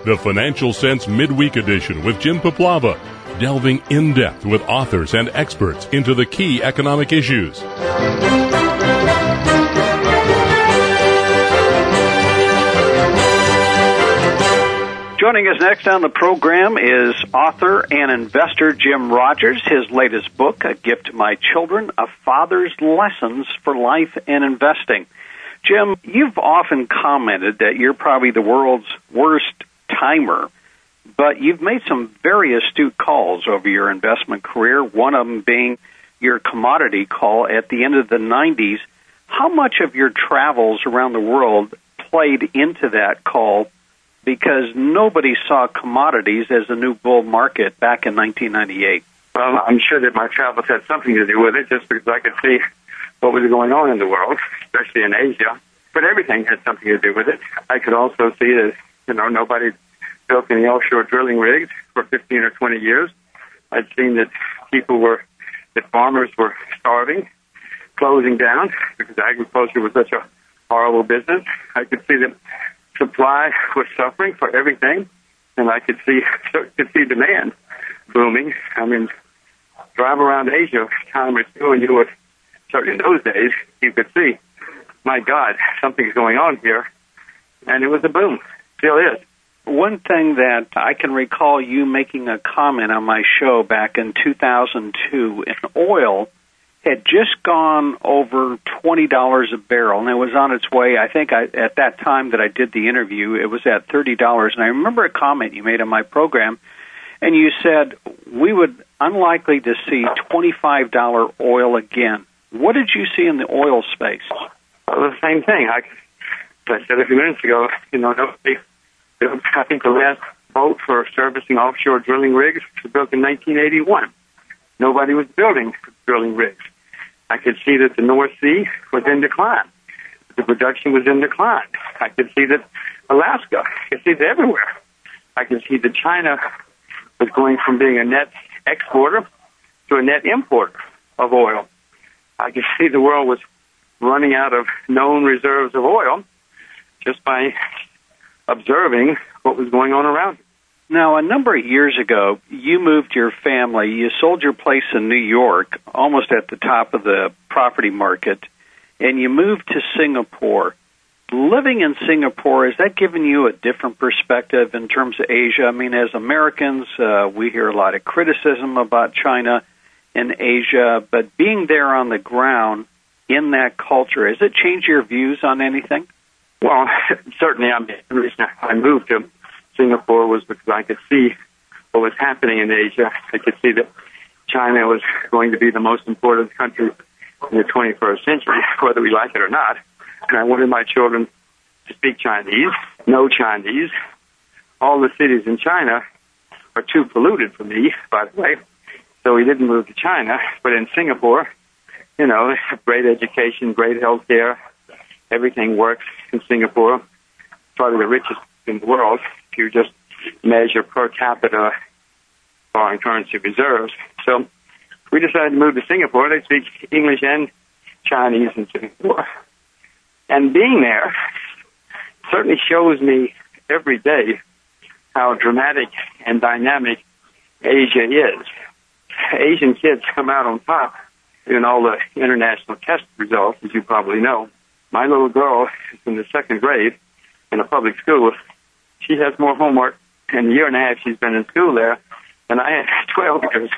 the Financial Sense Midweek Edition with Jim Paplava, delving in depth with authors and experts into the key economic issues. Joining us next on the program is author and investor Jim Rogers. His latest book, A Gift to My Children, A Father's Lessons for Life and Investing. Jim, you've often commented that you're probably the world's worst timer, but you've made some very astute calls over your investment career, one of them being your commodity call at the end of the 90s. How much of your travels around the world played into that call? Because nobody saw commodities as a new bull market back in 1998. Well, I'm sure that my travels had something to do with it, just because I could see what was going on in the world, especially in Asia. But everything had something to do with it. I could also see that, nobody built any offshore drilling rigs for 15 or 20 years. I'd seen that farmers were starving, closing down, because agriculture was such a horrible business. I could see that supply was suffering for everything, and I could see demand booming. I mean, drive around Asia, time or two, and you would, certainly in those days, you could see, my God, something's going on here, and it was a boom. Still is. One thing that I can recall you making a comment on my show back in 2002, in oil had just gone over $20 a barrel, and it was on its way. I think at that time that I did the interview, it was at $30. And I remember a comment you made on my program, and you said we would unlikely to see $25 oil again. What did you see in the oil space? Well, the same thing. I said a few minutes ago, I think the last boat for servicing offshore drilling rigs was built in 1981. Nobody was building drilling rigs. I could see that the North Sea was in decline. The production was in decline. I could see that Alaska, I could see that everywhere. I could see that China was going from being a net exporter to a net importer of oil. I could see the world was running out of known reserves of oil just by observing what was going on around it. Now, a number of years ago, you moved your family. You sold your place in New York, almost at the top of the property market, and you moved to Singapore. Living in Singapore, has that given you a different perspective in terms of Asia? I mean, as Americans, we hear a lot of criticism about China and Asia, but being there on the ground in that culture, has it changed your views on anything? Well, certainly. The reason I moved to Singapore was because I could see what was happening in Asia. I could see that China was going to be the most important country in the 21st century, whether we like it or not. And I wanted my children to speak Chinese, know Chinese. All the cities in China are too polluted for me, by the way, so we didn't move to China. But in Singapore, they have great education, great health care. Everything works in Singapore. Probably the richest in the world if you just measure per capita foreign currency reserves. So we decided to move to Singapore. They speak English and Chinese in Singapore. And being there certainly shows me every day how dramatic and dynamic Asia is. Asian kids come out on top in all the international test results, as you probably know. My little girl is in the second grade in a public school. She has more homework in the year and a half she's been in school there than I had 12 years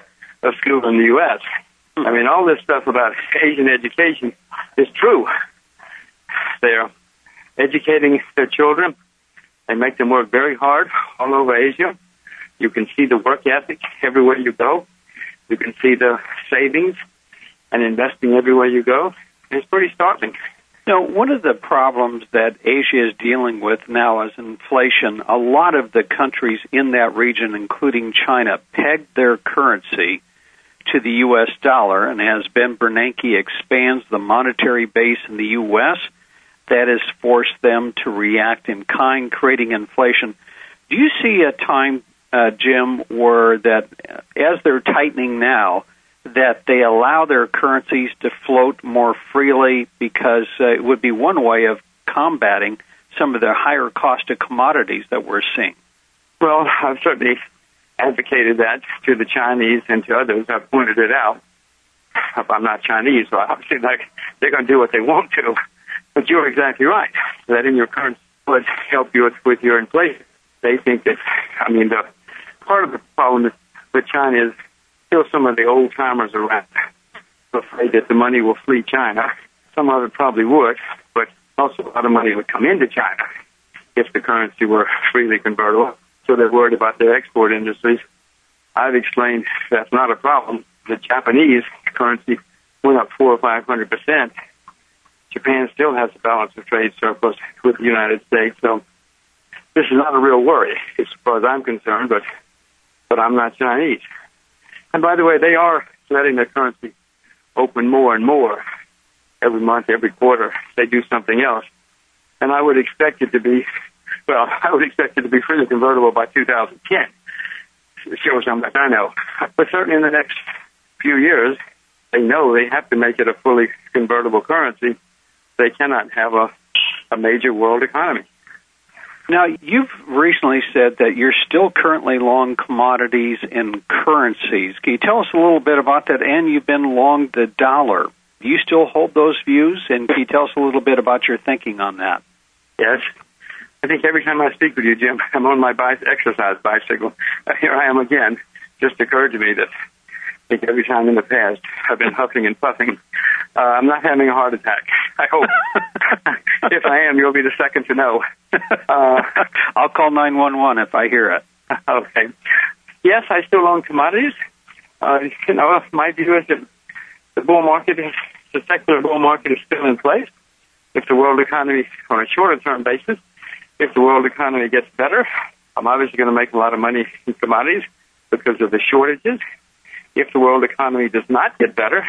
of school in the U.S. I mean, all this stuff about Asian education is true. They're educating their children. They make them work very hard all over Asia. You can see the work ethic everywhere you go. You can see the savings and investing everywhere you go. It's pretty startling. Now, one of the problems that Asia is dealing with now is inflation. A lot of the countries in that region, including China, pegged their currency to the U.S. dollar, and as Ben Bernanke expands the monetary base in the U.S., that has forced them to react in kind, creating inflation. Do you see a time, Jim, where that as they're tightening now, that they allow their currencies to float more freely, because it would be one way of combating some of the higher cost of commodities that we're seeing? Well, I've certainly advocated that to the Chinese and to others. I've pointed it out. I'm not Chinese, so obviously they're going to do what they want to. But you're exactly right, that in your currency would help you with your inflation. They think that, the part of the problem with China is still some of the old-timers around afraid that the money will flee China. Some of it probably would, but also a lot of money would come into China if the currency were freely convertible. So they're worried about their export industries. I've explained that's not a problem. The Japanese currency went up 400 or 500%. Japan still has a balance of trade surplus with the United States, so this is not a real worry as far as I'm concerned, but I'm not Chinese. And by the way, they are letting their currency open more and more every month, every quarter. They do something else. And I would expect it to be freely convertible by 2010. It shows how much I know. But certainly in the next few years, they know they have to make it a fully convertible currency. They cannot have a major world economy. Now, you've recently said that you're still currently long commodities and currencies. Can you tell us a little bit about that? And you've been long the dollar. Do you still hold those views? And can you tell us a little bit about your thinking on that? Yes. I think every time I speak with you, Jim, I'm on my exercise bicycle. Here I am again. Just occurred to me that I think every time in the past I've been huffing and puffing. I'm not having a heart attack, I hope. If I am, you'll be the second to know. I'll call 911 if I hear it. Okay. Yes, I still own commodities. My view is that the secular bull market is still in place. If the world economy, on a shorter-term basis, if the world economy gets better, I'm obviously going to make a lot of money in commodities because of the shortages. If the world economy does not get better,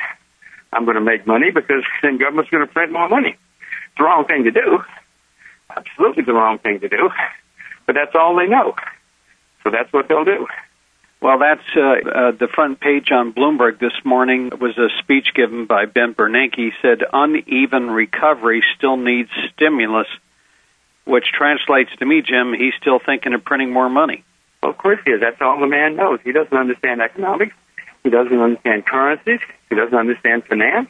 I'm going to make money because then government's going to print more money. It's the wrong thing to do. Absolutely the wrong thing to do. But that's all they know. So that's what they'll do. Well, that's the front page on Bloomberg this morning was a speech given by Ben Bernanke. He said, uneven recovery still needs stimulus, which translates to me, Jim, he's still thinking of printing more money. Well, of course he is. That's all the man knows. He doesn't understand economics. He doesn't understand currencies. He doesn't understand finance.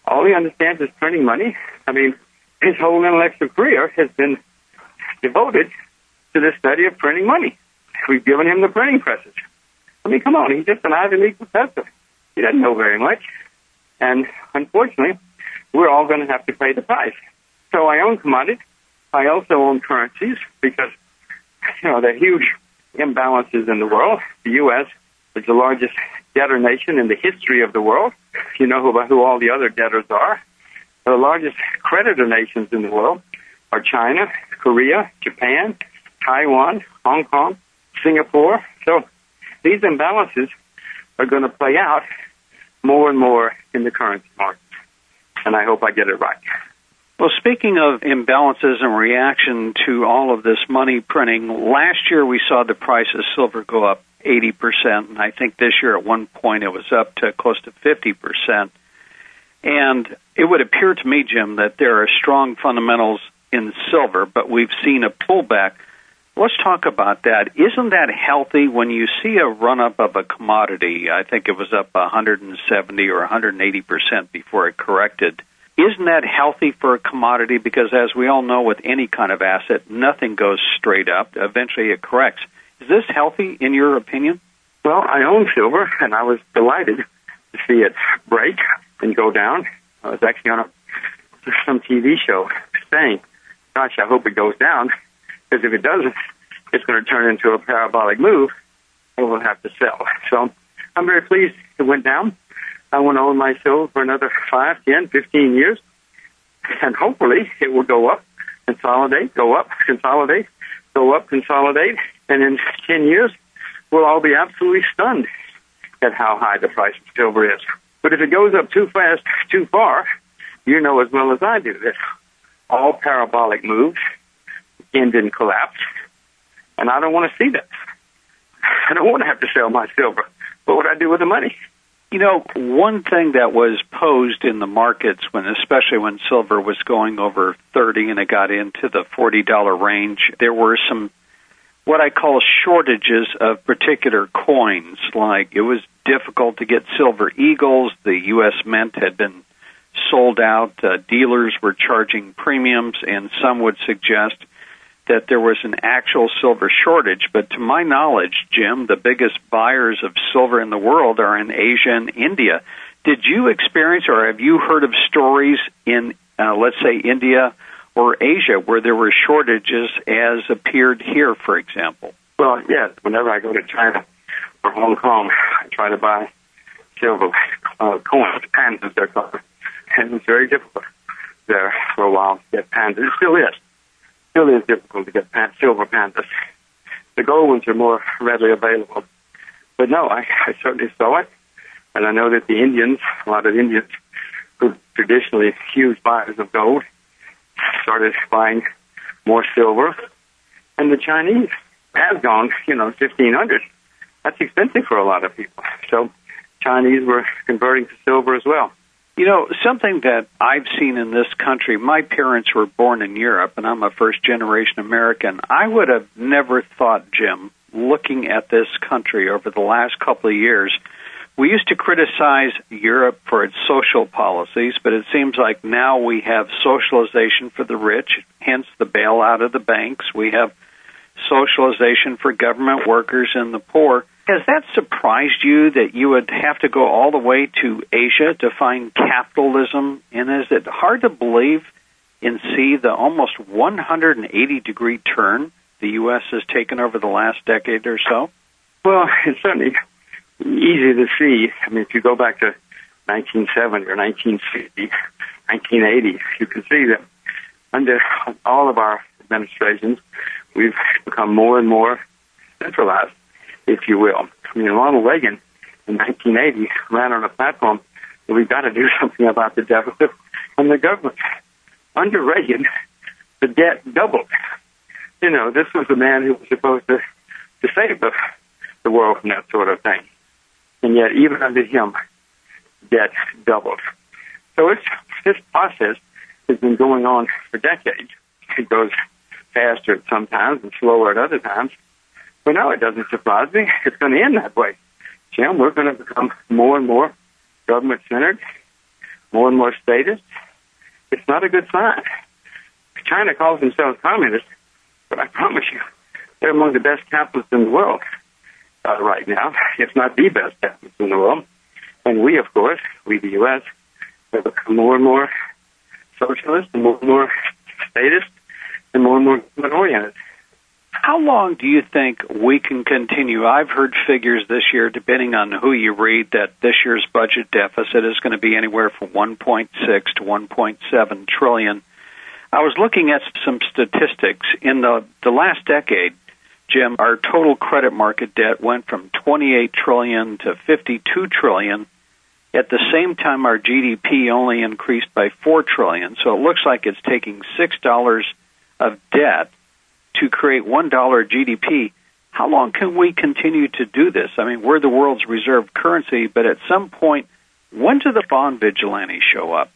All he understands is printing money. His whole intellectual career has been devoted to the study of printing money. We've given him the printing presses. Come on, he's just an Ivy League professor. He doesn't know very much. And unfortunately, we're all going to have to pay the price. So I own commodities. I also own currencies because, there are huge imbalances in the world. The U.S. is the largest debtor nation in the history of the world. You know who all the other debtors are. The largest creditor nations in the world are China, Korea, Japan, Taiwan, Hong Kong, Singapore. So these imbalances are going to play out more and more in the currency market. And I hope I get it right. Well, speaking of imbalances and reaction to all of this money printing, last year we saw the price of silver go up 80%, and I think this year at one point it was up to close to 50%. And it would appear to me, Jim, that there are strong fundamentals in silver, but we've seen a pullback. Let's talk about that. Isn't that healthy when you see a run-up of a commodity? I think it was up 170 or 180% before it corrected. Isn't that healthy for a commodity? Because as we all know, with any kind of asset, nothing goes straight up. Eventually it corrects. Is this healthy in your opinion? Well, I own silver, and I was delighted to see it break and go down. I was actually on some TV show saying, gosh, I hope it goes down, because if it doesn't, it's going to turn into a parabolic move, and we'll have to sell. So I'm very pleased it went down. I want to own my silver for another 5, 10, 15 years, and hopefully it will go up, consolidate, go up, consolidate, go up, consolidate, and in 10 years, we'll all be absolutely stunned at how high the price of silver is. But if it goes up too fast, too far, you know as well as I do that all parabolic moves end in collapse, and I don't want to see that. I don't want to have to sell my silver. What would I do with the money? One thing that was posed in the markets, especially when silver was going over 30 and it got into the $40 range, there were some what I call shortages of particular coins. Like it was difficult to get silver eagles. The U.S. Mint had been sold out. Dealers were charging premiums, and some would suggest that there was an actual silver shortage. But to my knowledge, Jim, the biggest buyers of silver in the world are in Asia and India. Did you experience or have you heard of stories in, let's say, India or Asia where there were shortages as appeared here, for example? Well, yes. Whenever I go to China or Hong Kong, I try to buy silver coins, pandas they're called. And it's very difficult there for a while to get pandas. It still is. Still is difficult to get silver pandas. The gold ones are more readily available. But no, I certainly saw it. And I know that the Indians, a lot of Indians who traditionally huge buyers of gold, started buying more silver. And the Chinese have gone, 1,500. That's expensive for a lot of people. So Chinese were converting to silver as well. Something that I've seen in this country, my parents were born in Europe, and I'm a first-generation American. I would have never thought, Jim, looking at this country over the last couple of years, we used to criticize Europe for its social policies, but it seems like now we have socialization for the rich, hence the bailout of the banks. We have socialization for government workers and the poor. Has that surprised you that you would have to go all the way to Asia to find capitalism? And is it hard to believe and see the almost 180-degree turn the U.S. has taken over the last decade or so? Well, it's certainly easy to see. I mean, if you go back to 1970 or 1960, 1980, you can see that under all of our administrations, we've become more and more centralized, if you will. I mean, Ronald Reagan in 1980 ran on a platform that we've got to do something about the deficit and the government. Under Reagan, the debt doubled. This was the man who was supposed to save the world from that sort of thing. And yet, even under him, debt doubled. So this process has been going on for decades. It goes faster sometimes and slower at other times. But no, it doesn't surprise me. It's going to end that way. Jim, we're going to become more and more government-centered, more and more statist. It's not a good sign. China calls themselves communists, but I promise you, they're among the best capitalists in the world right now, if not the best capitalists in the world. And we, of course, the U.S., have become more and more socialist and more statist and more government-oriented. How long do you think we can continue? I've heard figures this year, depending on who you read, that this year's budget deficit is going to be anywhere from 1.6 to 1.7 trillion. I was looking at some statistics. In the last decade, Jim, our total credit market debt went from 28 trillion to 52 trillion. At the same time, our GDP only increased by 4 trillion. So it looks like it's taking $6 of debt to create $1 GDP. How long can we continue to do this? I mean, we're the world's reserve currency, but at some point, when do the bond vigilantes show up?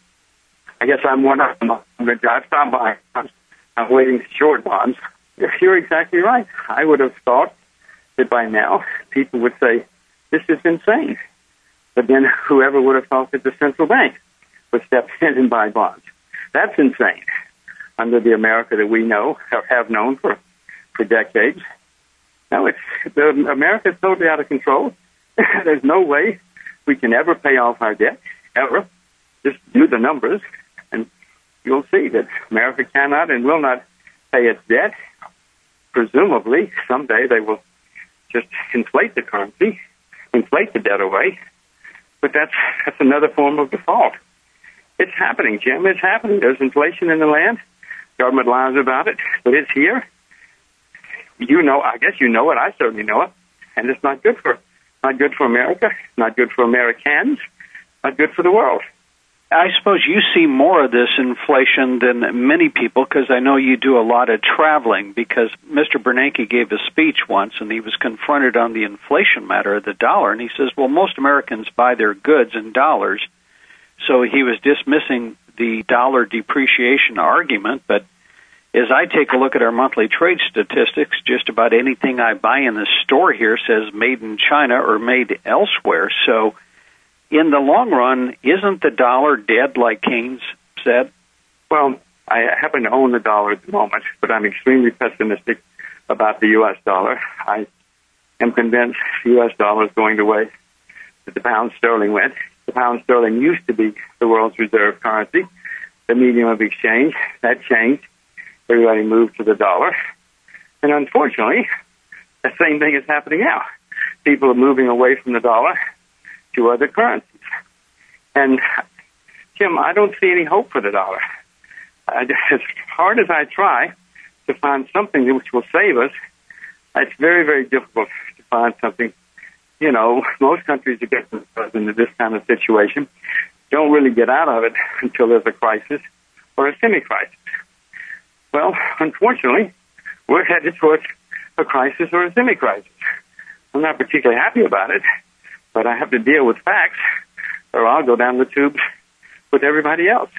I guess I'm one of them. I've stopped by. I'm waiting to short bonds. You're exactly right. I would have thought that by now people would say, this is insane. But then whoever would have thought that the central bank would step in and buy bonds? That's insane. Under the America that we know, or have known for decades. No, America is totally out of control. There's no way we can ever pay off our debt, ever. Just do the numbers, and you'll see that America cannot and will not pay its debt. Presumably, someday they will just inflate the currency, inflate the debt away. But that's another form of default. It's happening, Jim. It's happening. There's inflation in the land. Government lies about it, but it's here. I guess you know it. I certainly know it, and it's not good for America. Not good for Americans. Not good for the world. I suppose you see more of this inflation than many people, because I know you do a lot of traveling, because Mr. Bernanke gave a speech once, and he was confronted on the inflation matter of the dollar, and he says, well, most Americans buy their goods in dollars, so he was dismissing the dollar depreciation argument, but as I take a look at our monthly trade statistics, just about anything I buy in the store here says made in China or made elsewhere. So in the long run, isn't the dollar dead like Keynes said? Well, I happen to own the dollar at the moment, but I'm extremely pessimistic about the U.S. dollar. I am convinced the U.S. dollar is going the way that the pound sterling went. The pound sterling used to be the world's reserve currency, the medium of exchange. That changed. Everybody moved to the dollar. And unfortunately, the same thing is happening now. People are moving away from the dollar to other currencies. And, Jim, I don't see any hope for the dollar. As hard as I try to find something which will save us, it's very, very difficult to find something. You know, most countries that get themselves into this kind of situation don't really get out of it until there's a crisis or a semi-crisis. Well, unfortunately, we're headed towards a crisis or a semi-crisis. I'm not particularly happy about it, but I have to deal with facts, or I'll go down the tubes with everybody else.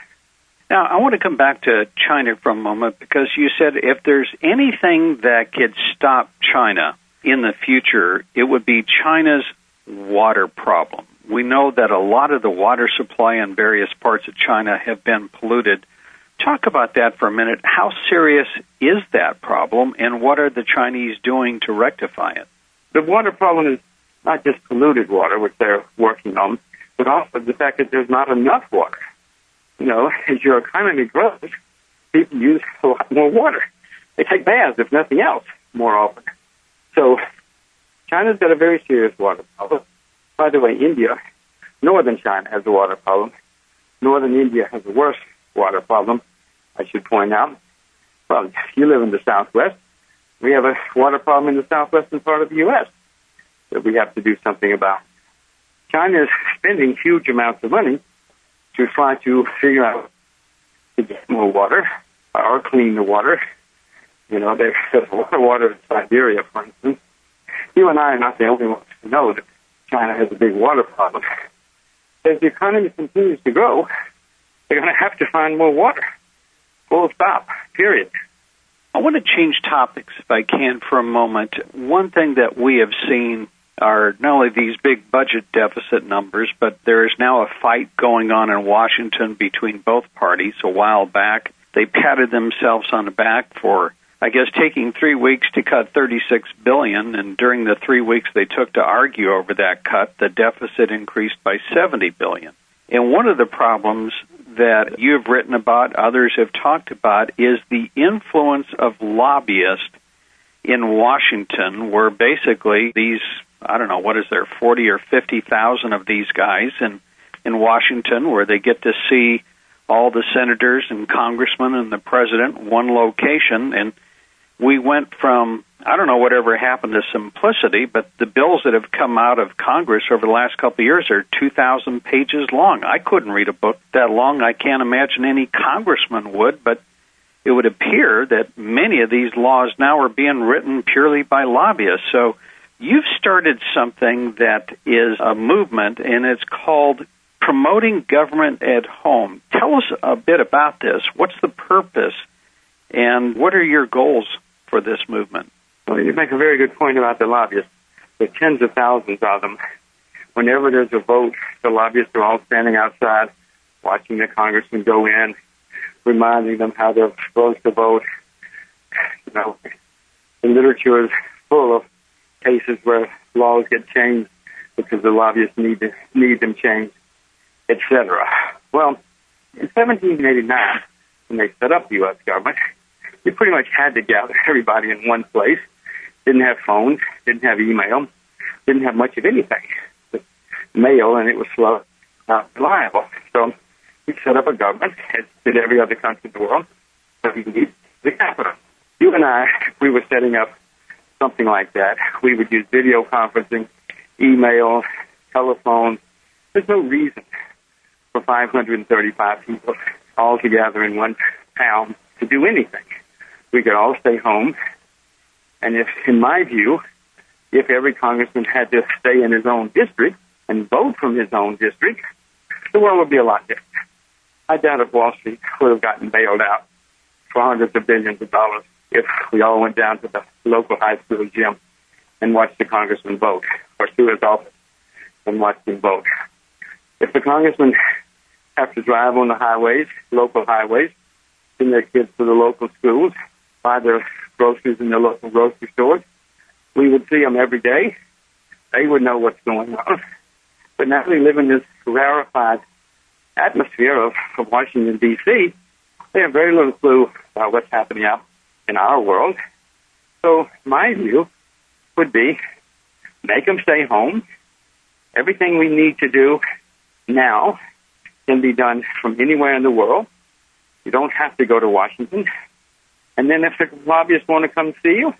Now, I want to come back to China for a moment, because you said if there's anything that could stop China in the future, it would be China's water problem. We know that a lot of the water supply in various parts of China have been polluted. Talk about that for a minute. How serious is that problem, and what are the Chinese doing to rectify it? The water problem is not just polluted water, which they're working on, but also the fact that there's not enough water. You know, as your economy grows, people use a lot more water. They take baths, if nothing else, more often. So China's got a very serious water problem. By the way, India, northern China has a water problem. Northern India has a worse water problem, I should point out. Well, you live in the Southwest. We have a water problem in the southwestern part of the U.S. that we have to do something about. China is spending huge amounts of money to try to figure out to get more water or clean the water. You know, there's a lot of water in Siberia, for instance. You and I are not the only ones to know that China has a big water problem. As the economy continues to grow, they're going to have to find more water. Full stop, period. I want to change topics, if I can, for a moment. One thing that we have seen are not only these big budget deficit numbers, but there is now a fight going on in Washington between both parties. A while back, they patted themselves on the back for, I guess, taking 3 weeks to cut $36 billion, and during the 3 weeks they took to argue over that cut, the deficit increased by $70 billion. And one of the problems that you've written about, others have talked about, is the influence of lobbyists in Washington, where basically these, I don't know, what is there, 40 or 50,000 of these guys in Washington, where they get to see all the senators and congressmen and the president in one location. And we went from, I don't know whatever happened to simplicity, but the bills that have come out of Congress over the last couple of years are 2,000 pages long. I couldn't read a book that long. I can't imagine any congressman would, but it would appear that many of these laws now are being written purely by lobbyists. So you've started something that is a movement, and it's called Promoting Government at Home. Tell us a bit about this. What's the purpose, and what are your goals for this movement? Well, you make a very good point about the lobbyists. There are tens of thousands of them. Whenever there's a vote, the lobbyists are all standing outside watching the congressman go in, reminding them how they're supposed to vote. You know, the literature is full of cases where laws get changed because the lobbyists need them changed, etc. Well, in 1789, when they set up the U.S. government, you pretty much had to gather everybody in one place. Didn't have phones, didn't have email, didn't have much of anything. Just mail, and it was slow, not reliable. So we set up a government, as did every other country in the world, but we need the capital. You and I, if we were setting up something like that, we would use video conferencing, email, telephone. There's no reason for 535 people all together in one town to do anything. We could all stay home. And if, in my view, if every congressman had to stay in his own district and vote from his own district, the world would be a lot different. I doubt if Wall Street would have gotten bailed out for hundreds of billions of dollars if we all went down to the local high school gym and watched the congressman vote, or to his office and watched him vote. If the congressmen have to drive on the highways, local highways, send their kids to the local schools, buy their groceries in the local grocery stores, we would see them every day. They would know what's going on. But now they live in this rarefied atmosphere of Washington, D.C. They have very little clue about what's happening out in our world. So my view would be make them stay home. Everything we need to do now can be done from anywhere in the world. You don't have to go to Washington. And then if the lobbyists want to come see you,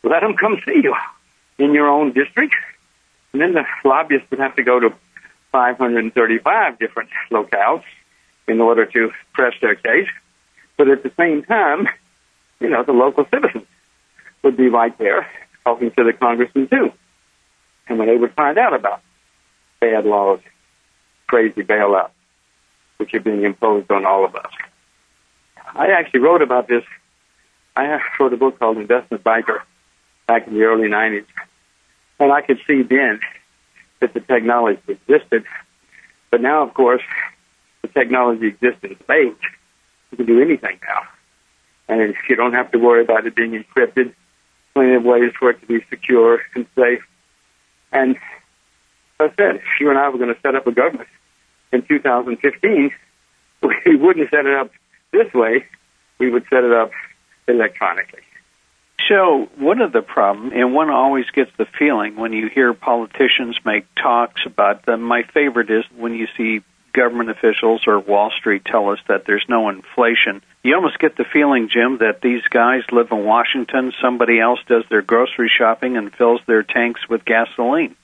let them come see you in your own district. And then the lobbyists would have to go to 535 different locales in order to press their case. But at the same time, the local citizens would be right there talking to the congressman too. And when they would find out about bad laws, crazy bailouts, which are being imposed on all of us. I actually wrote about this. I wrote a book called Investment Banker back in the early 90s. And I could see then that the technology existed. But now, of course, the technology exists in spades. You can do anything now. And you don't have to worry about it being encrypted. Plenty of ways for it to be secure and safe. And as I said, if you and I were going to set up a government in 2015, we wouldn't set it up this way. We would set it up electronically. So one of the problems, and one always gets the feeling when you hear politicians make talks about them, my favorite is when you see government officials or Wall Street tell us that there's no inflation. You almost get the feeling, Jim, that these guys live in Washington, somebody else does their grocery shopping and fills their tanks with gasoline.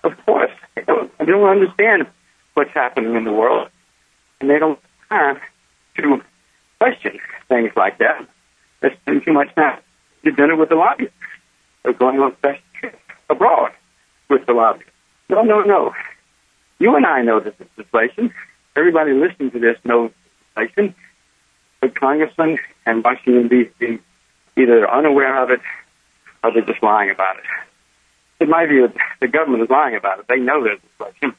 Of course. They don't understand what's happening in the world, and they don't have to question things like that. They spend too much time to dinner with the lobbyists. They're going on special trips abroad with the lobbyists. No. You and I know that it's inflation. Everybody listening to this knows inflation. But congressmen and Washington, D.C. either are unaware of it or they're just lying about it. In my view, the government is lying about it. They know there's inflation.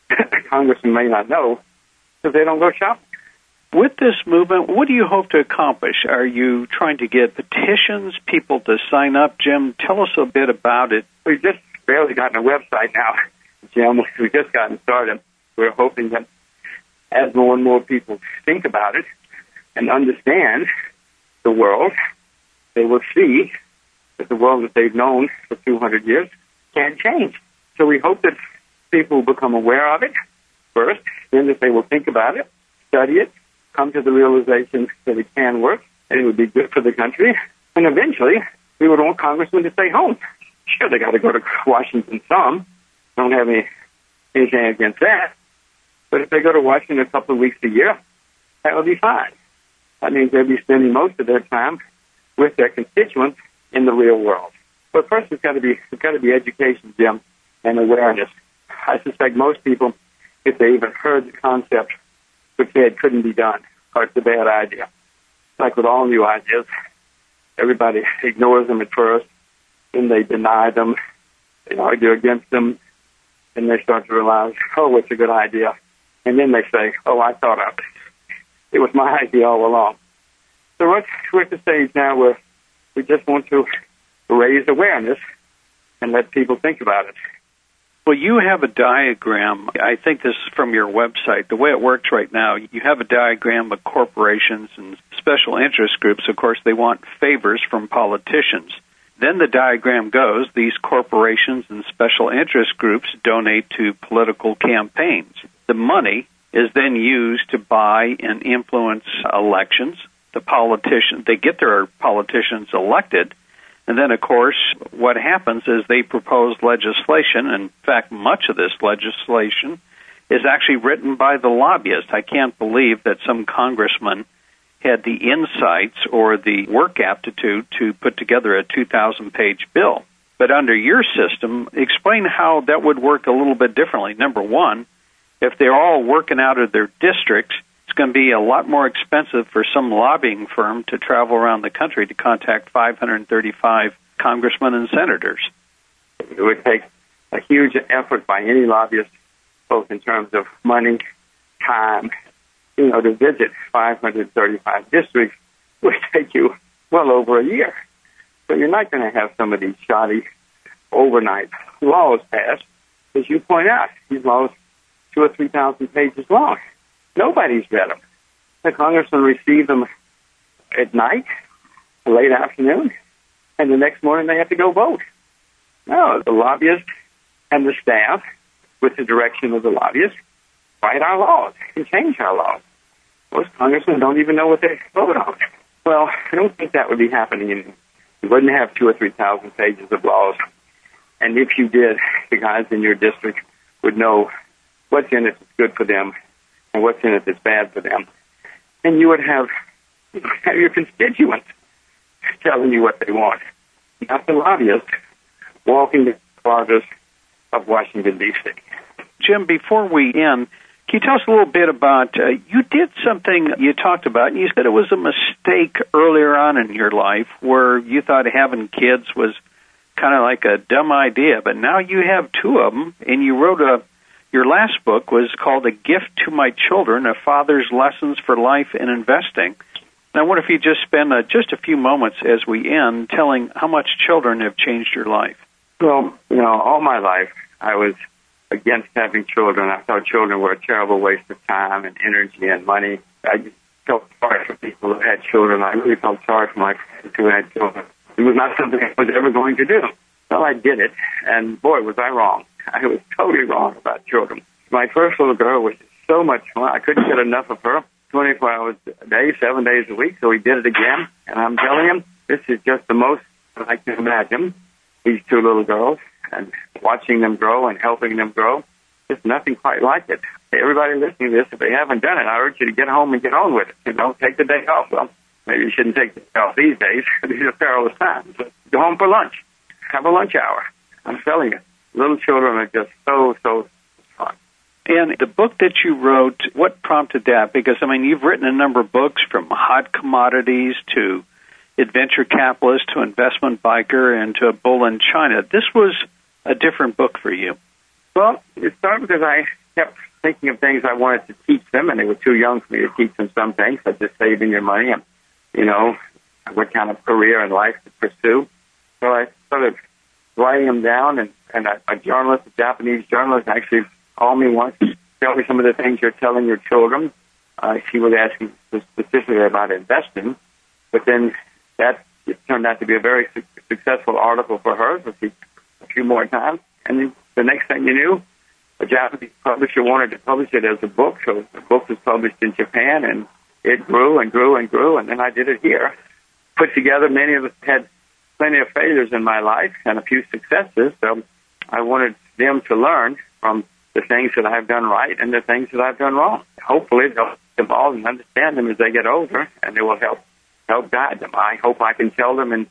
The congressmen may not know because they don't go shopping. With this movement, what do you hope to accomplish? Are you trying to get petitions, people to sign up? Jim, tell us a bit about it. We've just barely gotten a website now, Jim. We've just gotten started. We're hoping that as more and more people think about it and understand the world, they will see that the world that they've known for 200 years can't change. So we hope that people will become aware of it first, then that they will think about it, study it, come to the realization that it can work, and it would be good for the country. And eventually, we would want congressmen to stay home. Sure, they got to go to Washington some. Don't have anything against that. But if they go to Washington a couple of weeks a year, that would be fine. That means they'll be spending most of their time with their constituents in the real world. But first, it's got to be education, Jim, and awareness. I suspect most people, if they even heard the concept, would say it couldn't be done, or it's a bad idea. Like with all new ideas, everybody ignores them at first, then they deny them, they argue against them, and they start to realize, oh, it's a good idea. And then they say, oh, I thought of it. It was my idea all along. So we're at the stage now where we just want to raise awareness and let people think about it. Well, you have a diagram. I think this is from your website. The way it works right now, you have a diagram of corporations and special interest groups. Of course, they want favors from politicians. Then the diagram goes, these corporations and special interest groups donate to political campaigns. The money is then used to buy and influence elections. They get their politicians elected. And then, of course, what happens is they propose legislation. In fact, much of this legislation is actually written by the lobbyists. I can't believe that some congressman had the insights or the work aptitude to put together a 2,000-page bill. But under your system, explain how that would work a little bit differently. Number one, if they're all working out of their districts, it's going to be a lot more expensive for some lobbying firm to travel around the country to contact 535 congressmen and senators. It would take a huge effort by any lobbyist, both in terms of money, time, to visit 535 districts would take you well over a year. So you're not going to have some of these shoddy overnight laws passed. As you point out, these laws 2,000 or 3,000 pages long. Nobody's read them. The congressmen receive them at night, late afternoon, and the next morning they have to go vote. No, the lobbyists and the staff, with the direction of the lobbyists, write our laws and change our laws. Most congressmen don't even know what they vote on. Well, I don't think that would be happening. You wouldn't have 2,000 or 3,000 pages of laws. And if you did, the guys in your district would know what's in it that's good for them and what's in it that's bad for them. And you would have your constituents telling you what they want, not the lobbyists walking the corridors of Washington, D.C. Jim, before we end, can you tell us a little bit about, you did something you talked about, and you said it was a mistake earlier on in your life where you thought having kids was kind of like a dumb idea, but now you have two of them, and you wrote your last book was called A Gift to My Children, A Father's Lessons for Life and Investing. And I wonder if you just spend just a few moments as we end telling how much children have changed your life. Well, all my life I was against having children. I thought children were a terrible waste of time and energy and money. I just felt sorry for people who had children. I really felt sorry for my friends who had children. It was not something I was ever going to do. Well, I did it, and boy, was I wrong. I was totally wrong about children. My first little girl was so much fun. I couldn't get enough of her 24 hours a day, 7 days a week, so we did it again. And I'm telling him, this is just the most I can imagine, these two little girls, and watching them grow and helping them grow. There's nothing quite like it. Everybody listening to this, if they haven't done it, I urge you to get home and get on with it. Take the day off. Well, maybe you shouldn't take the day off these days. These are perilous times. But go home for lunch. Have a lunch hour. I'm telling you, little children are just so fun. And the book that you wrote, what prompted that? Because, you've written a number of books from hot commodities to adventure capitalist to investment biker and to a bull in China. This was a different book for you. Well, it started because I kept thinking of things I wanted to teach them, and they were too young for me to teach them some things, such as saving your money and, what kind of career in life to pursue. So I started writing them down, and a journalist, a Japanese journalist, actually called me once to tell me some of the things you're telling your children. She was asking specifically about investing, but then that turned out to be a very successful article for her, so she a few more times. And then the next thing you knew, a Japanese publisher wanted to publish it as a book, so the book was published in Japan, and it grew and grew and grew, and then I did it here. Put together, many of us had plenty of failures in my life and a few successes, so I wanted them to learn from the things that I've done right and the things that I've done wrong. Hopefully they'll evolve and understand them as they get older, and they will help guide them. I hope I can tell them and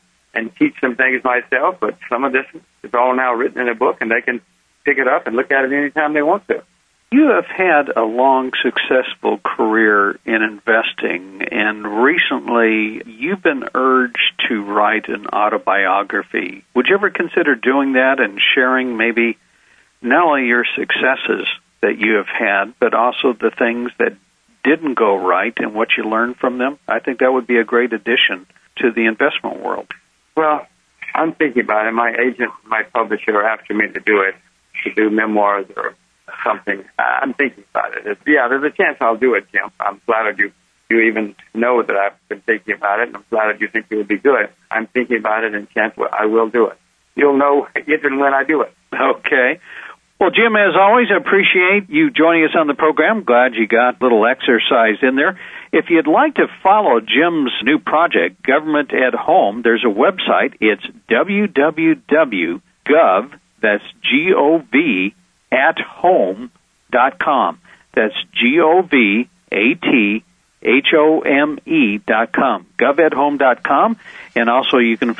teach them things myself, but some of this is all now written in a book, and they can pick it up and look at it anytime they want to. You have had a long, successful career in investing, and recently you've been urged to write an autobiography. Would you ever consider doing that and sharing maybe not only your successes that you have had, but also the things that didn't go right and what you learned from them? I think that would be a great addition to the investment world. Well, I'm thinking about it. My agent, my publisher are after me to do memoirs or something. I'm thinking about it. There's a chance I'll do it, Jim. I'm flattered you even know that I've been thinking about it, and I'm flattered you think it would be good. I'm thinking about it, and chance I will do it. You'll know if and when I do it. Okay. Well, Jim, as always, I appreciate you joining us on the program. Glad you got a little exercise in there. If you'd like to follow Jim's new project, Government at Home, there's a website. It's www.gov, that's G-O-V, at home.com. That's GOVATHOME.com. GovAtHome.com. And also you can follow